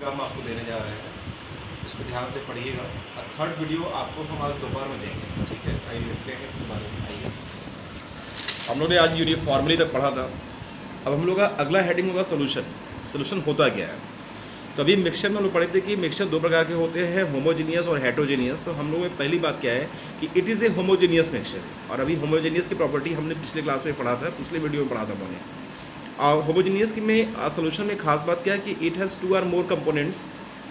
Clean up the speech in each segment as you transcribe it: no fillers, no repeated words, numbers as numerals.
हम आपको देने जा रहे हैं, इसको ध्यान से पढ़िएगा। और थर्ड वीडियो आपको हम आज दोपहर में देंगे, ठीक है। आइए देखते हैं इसके बारे में। आइए, हम लोग ने आज यूनिट फॉर्मूले तक पढ़ा था। अब हम लोग का अगला हेडिंग होगा सोल्यूशन। सोल्यूशन होता क्या है? तो अभी मिक्सचर में हम लोग पढ़े थे कि मिक्सचर दो प्रकार के होते हैं, होमोजीनियस और हेटेरोजीनियस। तो हम लोग में पहली बात क्या है कि it is a homogeneous mixture. और अभी होमोजीनियस की प्रॉपर्टी हमने पिछले क्लास में पढ़ा था, पिछले वीडियो में पढ़ा था हमने। और होमोजीनियस की में सोल्यूशन में खास बात क्या है कि it has 2 or more components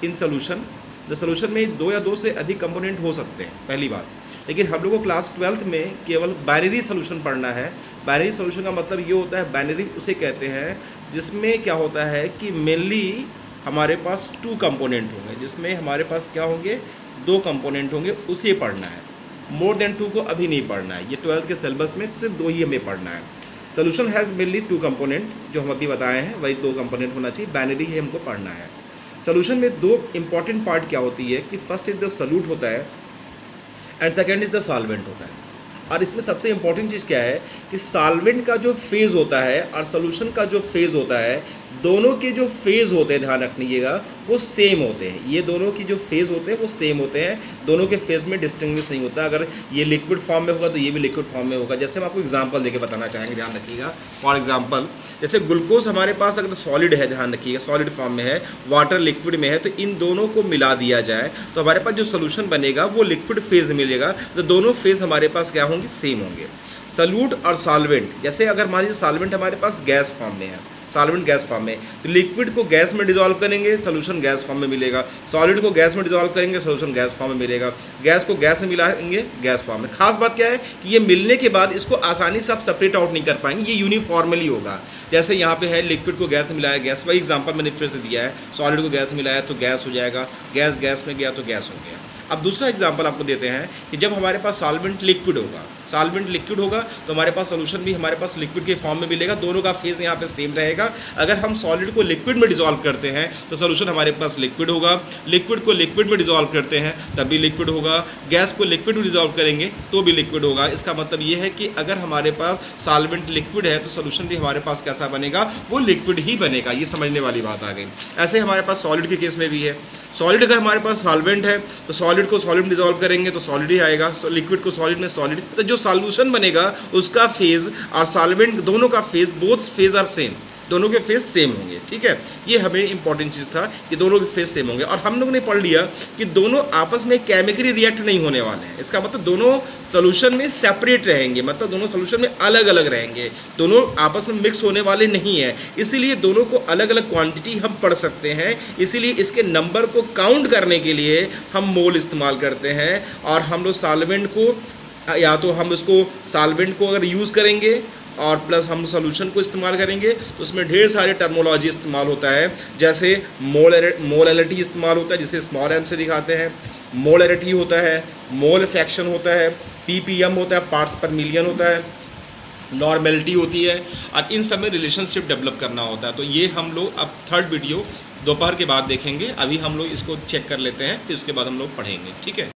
in solution. The solution में 2 या 2 से अधिक कंपोनेंट हो सकते हैं, पहली बात। लेकिन हम लोग को क्लास 12th में केवल बाइनरी सोल्यूशन पढ़ना है। बाइनरी सोल्यूशन का मतलब ये होता है, बाइनरी उसे कहते हैं जिसमें क्या होता है कि मेनली हमारे पास 2 कंपोनेंट होंगे, जिसमें हमारे पास क्या होंगे, 2 कंपोनेंट होंगे, उसे पढ़ना है। मोर देन 2 को अभी नहीं पढ़ना है। ये 12th के सिलेबस में सिर्फ 2 ही हमें पढ़ना है। सोल्यूशन हैज़ मेनली 2 कंपोनेंट, जो हम अभी बताए हैं वही 2 कंपोनेंट होना चाहिए। बाइनरी ही हमको पढ़ना है। सोल्यूशन में 2 इंपॉर्टेंट पार्ट क्या होती है कि फर्स्ट इज द सॉल्यूट होता है and second is the solvent होता है। और इसमें सबसे इंपॉर्टेंट चीज़ क्या है कि सॉल्वेंट का जो फेज़ होता है और सोल्यूशन का जो फेज़ होता है, दोनों के जो फेज़ होते हैं, ध्यान रखिएगा, वो सेम होते हैं। ये दोनों की जो फेज़ होते हैं वो सेम होते हैं। दोनों के फेज़ में डिस्टिंग्विश नहीं होता। अगर ये लिक्विड फॉर्म में होगा तो ये भी लिक्विड फॉर्म में होगा। जैसे हम आपको एग्जांपल देके बताना चाहेंगे, ध्यान रखिएगा। फॉर एग्जांपल, जैसे ग्लूकोज हमारे पास अगर सॉलिड है, ध्यान रखिएगा, सॉलिड फॉर्म में है, वाटर लिक्विड में है, तो इन दोनों को मिला दिया जाए तो हमारे पास जो सोल्यूशन बनेगा वो लिक्विड फेज़ मिलेगा। तो दोनों फेज़ हमारे पास क्या होंगे, सेम होंगे। सॉल्यूट और सॉल्वेंट, जैसे अगर मान लीजिए सॉल्वेंट हमारे पास गैस फॉर्म में है, सॉल्वेंट गैस फॉर्म में, तो लिक्विड को गैस में डिसॉल्व करेंगे, सोल्यूशन गैस फॉर्म में मिलेगा। सॉलिड को गैस में डिसॉल्व करेंगे, सोल्यूशन गैस फॉर्म में मिलेगा। गैस को गैस में मिलाएंगे, गैस फॉर्म में। खास बात क्या है कि ये मिलने के बाद इसको आसानी से आप सेपरेट आउट नहीं कर पाएंगे, ये यूनिफॉर्मली होगा। जैसे यहाँ पे है लिक्विड को गैस में मिलाया, गैस, वही एग्जाम्पल मैंने फिर से दिया है। सॉलिड को गैस में मिलाया तो गैस हो जाएगा, गैस गैस में गया तो गैस हो गया। अब दूसरा एग्जाम्पल आपको देते हैं कि जब हमारे पास सॉल्वेंट लिक्विड होगा, सॉल्वेंट लिक्विड होगा तो हमारे पास सोल्यूशन भी हमारे पास लिक्विड के फॉर्म में मिलेगा। दोनों का फेज़ यहाँ पे सेम रहेगा। अगर हम सॉलिड को लिक्विड में डिसॉल्व करते हैं तो सोल्यूशन हमारे पास लिक्विड होगा। लिक्विड को लिक्विड में डिसॉल्व करते हैं तब भी लिक्विड होगा। गैस को लिक्विड में डिसॉल्व करेंगे तो भी लिक्विड होगा। इसका मतलब ये है कि अगर हमारे पास सॉल्वेंट लिक्विड है तो सोल्यूशन भी हमारे पास कैसा बनेगा, वो लिक्विड ही बनेगा। ये समझने वाली बात आ गई। ऐसे हमारे पास सॉलिड के केस में भी है। सॉलिड अगर हमारे पास सॉल्वेंट है तो सॉलिड को सॉलिड में डिसॉल्व करेंगे तो सॉलिड ही आएगा, लिक्विड को सॉलिड में सॉलिड। तो जो सॉल्यूशन बनेगा उसका फेज़ और सॉल्वेंट दोनों का phase, both phase are same, दोनों के फेज़ सेम होंगे, ठीक है। ये हमें इंपॉर्टेंट चीज़ था कि दोनों के फेज़ सेम होंगे। और हम लोग ने पढ़ लिया कि दोनों आपस में केमिकली रिएक्ट नहीं होने वाले हैं। इसका मतलब दोनों सोल्यूशन में सेपरेट रहेंगे, मतलब दोनों सोल्यूशन में अलग अलग रहेंगे, दोनों आपस में मिक्स होने वाले नहीं है। इसीलिए दोनों को अलग अलग क्वांटिटी हम पढ़ सकते हैं। इसीलिए इसके नंबर को काउंट करने के लिए हम मोल इस्तेमाल करते हैं। और हम लोग सॉल्वेंट को, या तो हम उसको सॉल्वेंट को अगर यूज़ करेंगे और प्लस हम सोल्यूशन को इस्तेमाल करेंगे तो उसमें ढेर सारे टर्मोलॉजी इस्तेमाल होता है। जैसे मोलैलिटी इस्तेमाल होता है, जिसे स्मॉल एम से दिखाते हैं। मोलैलिटी होता है, मोल फ्रैक्शन होता है, ppm होता है, पार्ट्स पर मिलियन होता है, नॉर्मेलिटी होती है। और इन सब में रिलेशनशिप डेवलप करना होता है। तो ये हम लोग अब थर्ड वीडियो दोपहर के बाद देखेंगे। अभी हम लोग इसको चेक कर लेते हैं, फिर उसके बाद हम लोग पढ़ेंगे, ठीक है।